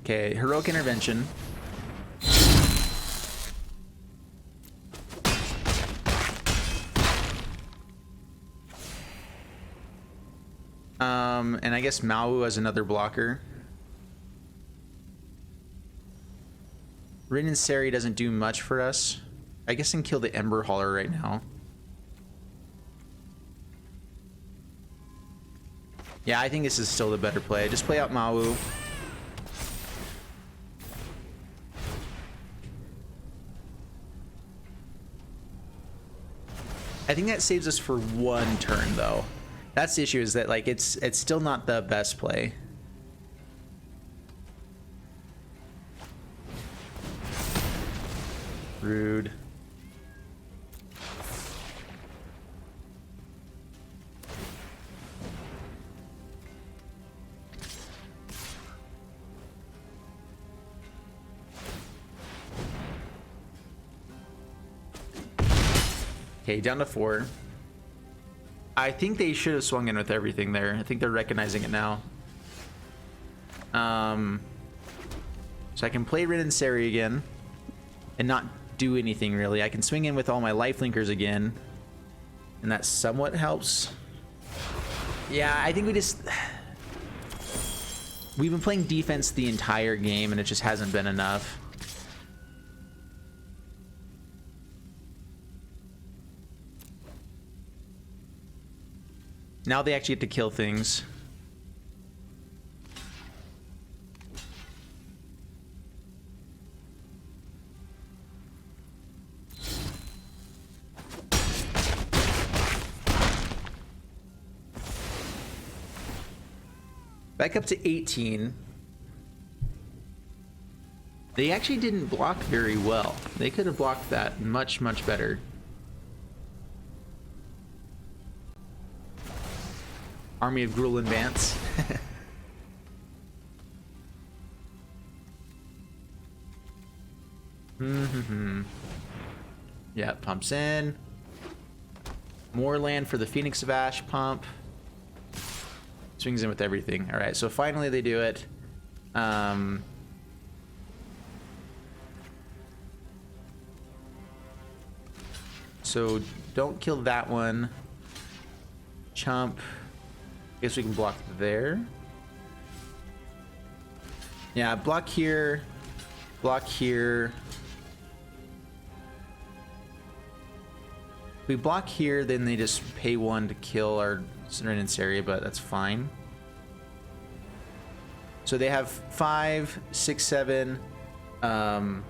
Okay, Heroic Intervention. And I guess Mawu as another blocker. RIN SERI doesn't do much for us. I guess I can kill the Ember Hauler right now. Yeah, I think this is still the better play. Just play out Mawu. I think that saves us for one turn, though. That's the issue, is that like it's still not the best play. Rude. Okay, down to 4. I think they should have swung in with everything there. I think they're recognizing it now. So I can play RIN SERI again and not do anything really. I can swing in with all my life linkers again, and that somewhat helps. Yeah, I think we've been playing defense the entire game and it just hasn't been enough. Now they actually get to kill things. Back up to 18. They actually didn't block very well. They could have blocked that much, much better. Army of Gruul advance. Yeah, pumps in. More land for the Phoenix of Ash pump. Swings in with everything. All right, so finally they do it. So don't kill that one. Chump. Guess we can block there. Yeah, block here. Block here. If we block here, then they just pay 1 to kill our RIN SERI, but that's fine. So they have 5, 6, 7, 10,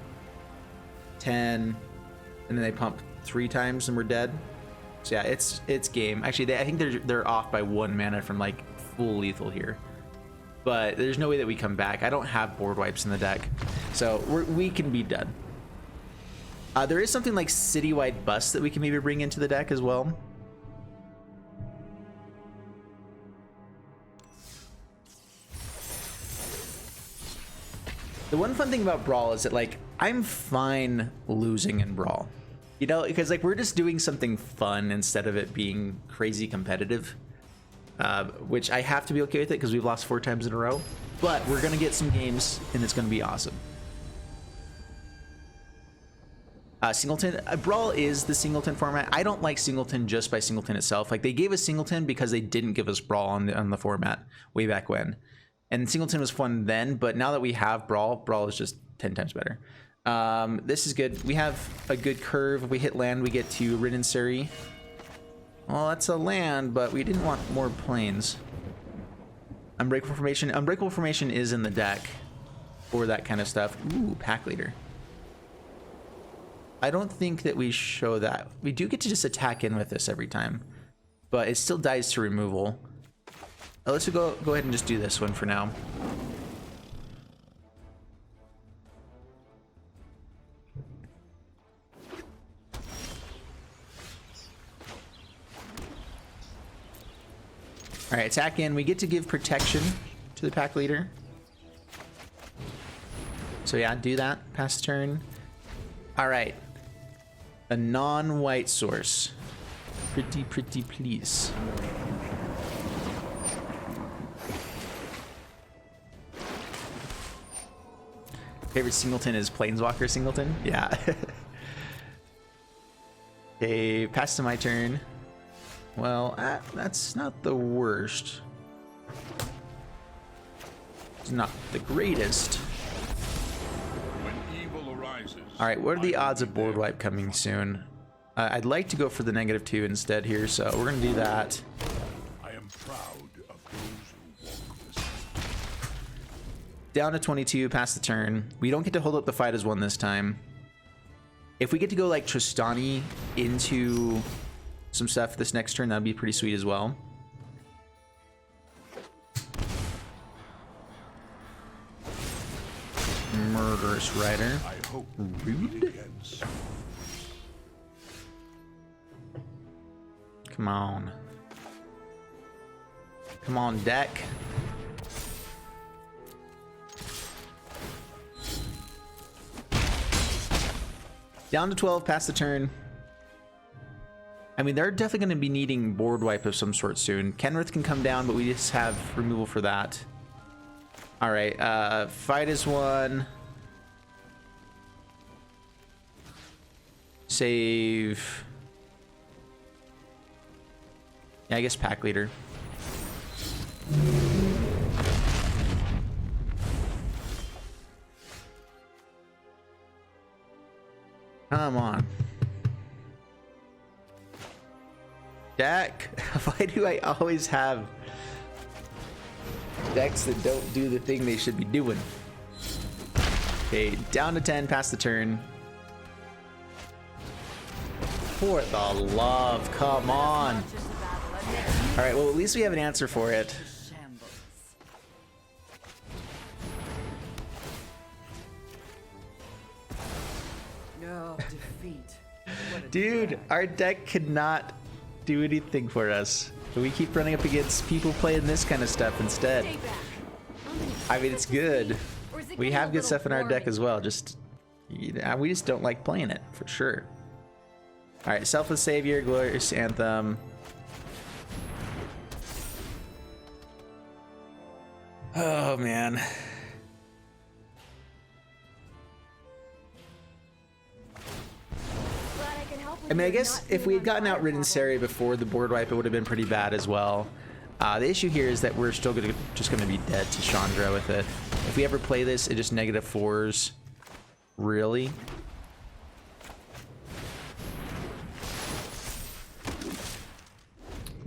and then they pump 3 times and we're dead. So yeah, it's game. Actually, I think they're off by 1 mana from like full lethal here, but there's no way that we come back. I don't have board wipes in the deck, so we can be done. There is something like citywide bust that we can maybe bring into the deck as well. The one fun thing about Brawl is that like I'm fine losing in Brawl. You know, because like we're just doing something fun instead of it being crazy competitive, which I have to be okay with it because we've lost 4 times in a row. But we're gonna get some games and it's gonna be awesome. Singleton, Brawl is the Singleton format. I don't like Singleton just by Singleton itself. Like they gave us Singleton because they didn't give us Brawl on the format way back when, and Singleton was fun then. But now that we have Brawl, Brawl is just 10 times better. This is good. We have a good curve. If we hit land, we get to RIN SERI. Well, that's a land, but we didn't want more planes. Unbreakable Formation. Unbreakable Formation is in the deck for that kind of stuff. Ooh, Pack Leader. I don't think that we show that. We do get to just attack in with this every time, but it still dies to removal. Let's go ahead and just do this one for now. All right, attack in. We get to give protection to the Pack Leader. So yeah, do that. Pass turn. All right. A non-white source. Pretty please. Favorite Singleton is Planeswalker Singleton? Yeah. Okay, pass to my turn. Well, that's not the worst. It's not the greatest. When evil arises, All right, what are the odds of board wipe coming soon? I'd like to go for the -2 instead here, so we're gonna do that. I am proud of those who walk this. Down to 22, pass the turn. We don't get to hold up the fight as one this time. If we get to go like Tristani into some stuff this next turn, that'd be pretty sweet as well. Murderous Rider. I hope Rude. again soon. Come on. Come on, deck. Down to 12, pass the turn. I mean, they're definitely going to be needing board wipe of some sort soon. Kenrith can come down, but we just have removal for that. All right, fight is one. Save. Yeah, I guess pack leader. Come on. Deck. Why do I always have decks that don't do the thing they should be doing? Okay, down to 10, pass the turn. For the love, come on. All right, well, at least we have an answer for it. No defeat. What a Dude, drag. our deck could not do anything for us. We keep running up against people playing this kind of stuff instead. I mean, it's good. We have good stuff in our deck as well. Just, you know, we just don't like playing it, for sure. All right, Selfless Savior, Glorious Anthem. Oh, man. I mean, I guess if we had gotten out RIN SERI before the board wipe, it would have been pretty bad as well. The issue here is that we're still just gonna be dead to Chandra with it. If we ever play this, it just -4s. Really?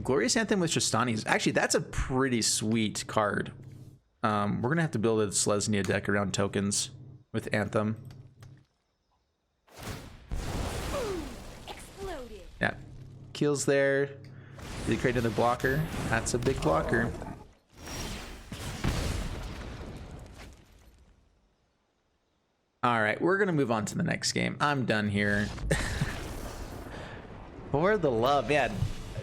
Glorious Anthem with Tristani's. Actually, that's a pretty sweet card. We're gonna have to build a Selesnya deck around tokens with Anthem. Yeah, kills there. Did he create another blocker? That's a big blocker. All right, we're gonna move on to the next game. I'm done here. For the love, man.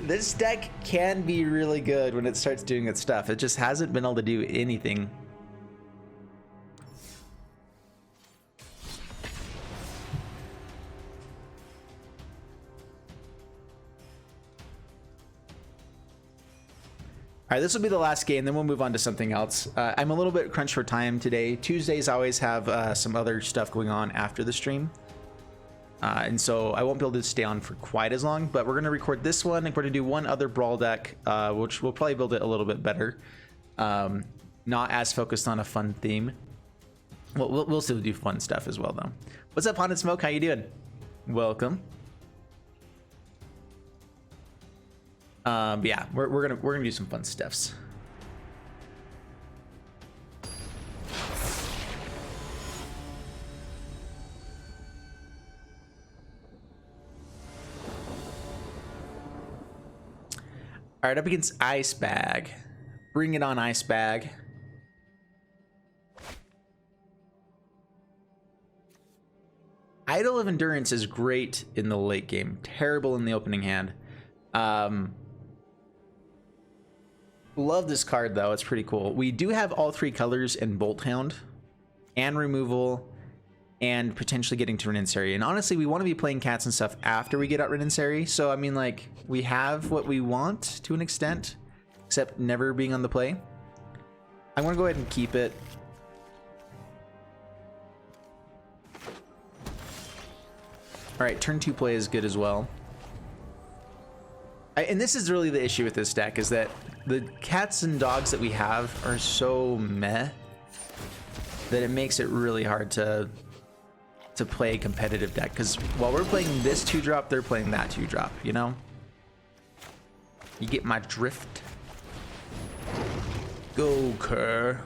This deck can be really good when it starts doing its stuff. It just hasn't been able to do anything. All right, this will be the last game, then we'll move on to something else. I'm a little bit crunched for time today. Tuesdays I always have some other stuff going on after the stream. And so I won't be able to stay on for quite as long, but we're going to record this one, and we're going to do one other Brawl deck, which we'll probably build it a little bit better. Not as focused on a fun theme. We'll still do fun stuff as well, though. What's up, Haunted Smoke? How you doing? Welcome. But yeah, we're gonna do some fun stuffs. All right, up against Ice Bag. Bring it on, Ice Bag. Idol of Endurance is great in the late game. Terrible in the opening hand. Love this card though, it's pretty cool. We do have all three colors in Bolt Hound and removal and potentially getting to RIN SERI. And honestly, we want to be playing cats and stuff after we get out RIN SERI. So I mean, like, we have what we want to an extent, except never being on the play. I'm gonna go ahead and keep it. All right, turn 2 play is good as well. And this is really the issue with this deck, is that the cats and dogs that we have are so meh that it makes it really hard to play a competitive deck, because while we're playing this 2-drop, they're playing that 2-drop, you know? You get my drift? Go, Kerr.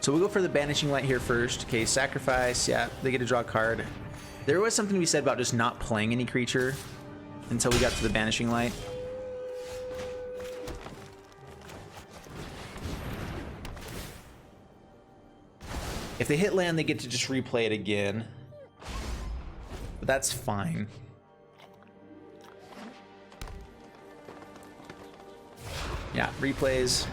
So we'll go for the Banishing Light here first. Okay, sacrifice. Yeah, they get to draw a card. There was something we said about just not playing any creature until we got to the Banishing Light. If they hit land, they get to just replay it again. But that's fine. Yeah, replays.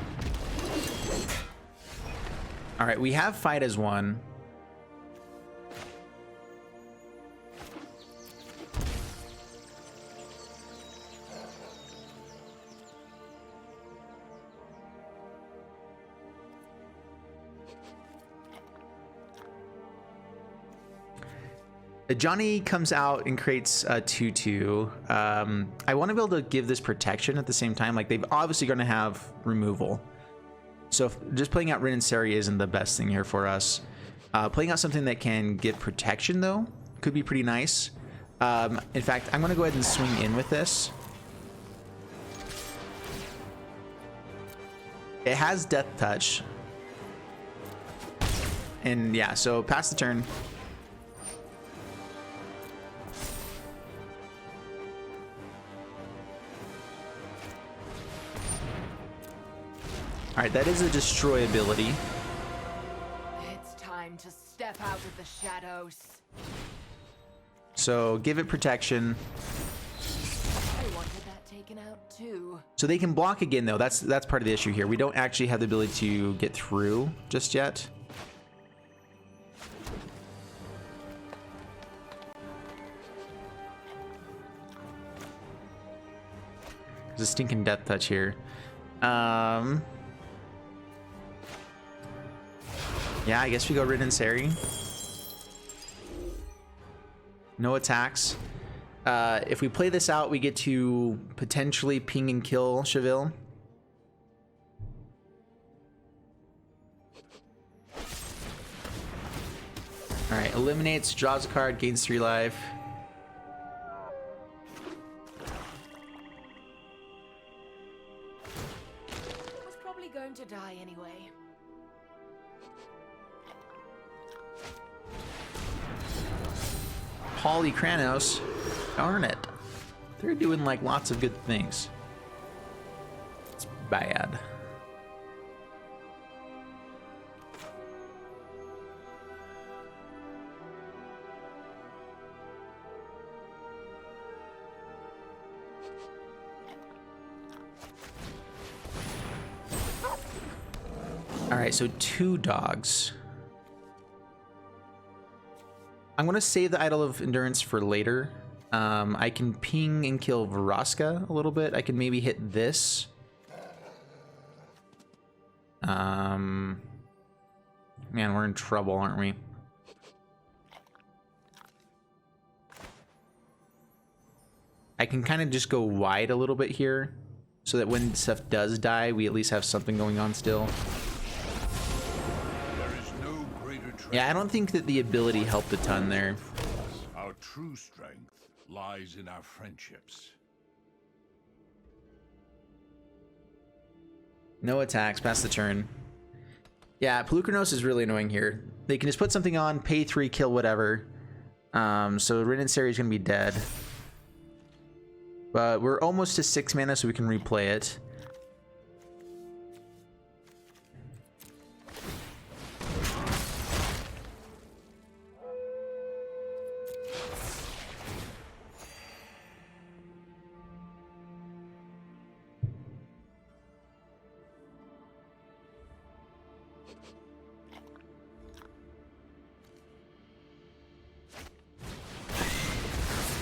All right, we have fight as one. Johnny comes out and creates a 2/2. I want to be able to give this protection at the same time. Like, they've obviously going to have removal. So just playing out Rin and Seri isn't the best thing here for us. Playing out something that can give protection, though, could be pretty nice. In fact, I'm going to go ahead and swing in with this. It has Death Touch. And yeah, so pass the turn. All right, that is a destroy ability. It's time to step out of the shadows. So give it protection. I wanted that taken out too. So they can block again, though. That's part of the issue here. We don't actually have the ability to get through just yet. There's a stinking Death Touch here. Yeah, I guess we go Rin and Seri. No attacks. If we play this out, we get to potentially ping and kill Cheville. Alright, eliminates, draws a card, gains 3 life. Was probably going to die anyway. Polykranos, darn it. They're doing like lots of good things. It's bad. All right, so 2 dogs. I'm going to save the Idol of Endurance for later. I can ping and kill Vraska a little bit. I can maybe hit this. Man, we're in trouble, aren't we? I can kind of just go wide a little bit here so that when stuff does die, we at least have something going on still. Yeah, I don't think that the ability helped a ton there. Our true strength lies in our friendships. No attacks, pass the turn. Yeah, Pelucranos is really annoying here. They can just put something on, pay 3, kill whatever. So Rin and Seri is going to be dead. But we're almost to 6 mana, so we can replay it.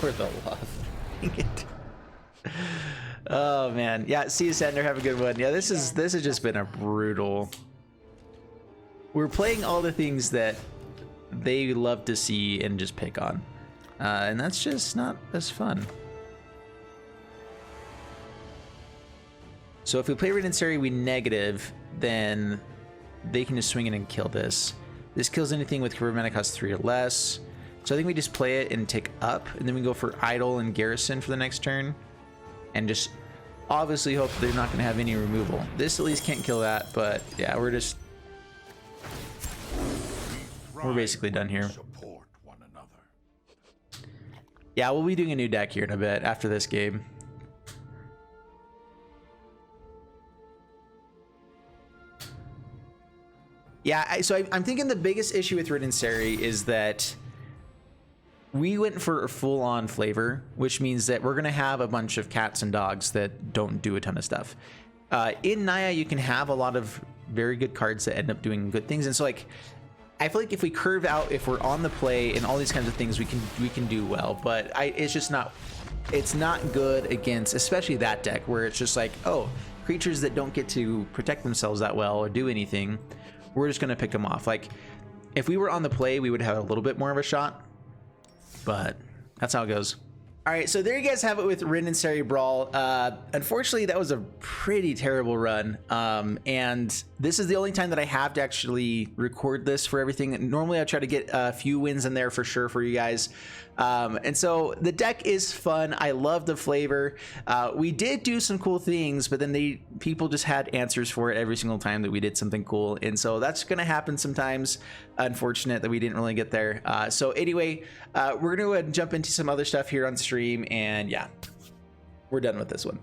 For the love. Dang it. Oh man. Yeah, see you, Sander. Have a good one. Yeah, this has just been a brutal. We're playing all the things that they love to see and just pick on. And that's just not as fun. So if we play RIN SERI, we negative, then they can just swing in and kill this. This kills anything with cover mana cost 3 or less. So I think we just play it and tick up, and then we go for idle and garrison for the next turn, and just obviously hope they're not going to have any removal. This at least can't kill that, but yeah, we're basically done here. Support one another. Yeah, we'll be doing a new deck here in a bit after this game. Yeah, so I'm thinking the biggest issue with RIN SERI is that we went for a full-on flavor, which means that we're going to have a bunch of cats and dogs that don't do a ton of stuff. In Naya, you can have a lot of very good cards that end up doing good things, and so like I feel like if we curve out, if we're on the play and all these kinds of things, we can do well. But it's just not, it's not good against, especially that deck where it's just like, oh, creatures that don't get to protect themselves that well or do anything, we're just gonna pick them off. Like if we were on the play, we would have a little bit more of a shot, but that's how it goes. All right, so there you guys have it with RIN SERI Brawl. Unfortunately, that was a pretty terrible run, and this is the only time that I have to actually record this for everything. Normally, I try to get a few wins in there for sure for you guys, and so the deck is fun. I love the flavor. We did do some cool things, but then people just had answers for it every single time that we did something cool, and so that's gonna happen sometimes. Unfortunate that we didn't really get there. So anyway, we're gonna go ahead and jump into some other stuff here on stream, and yeah, we're done with this one.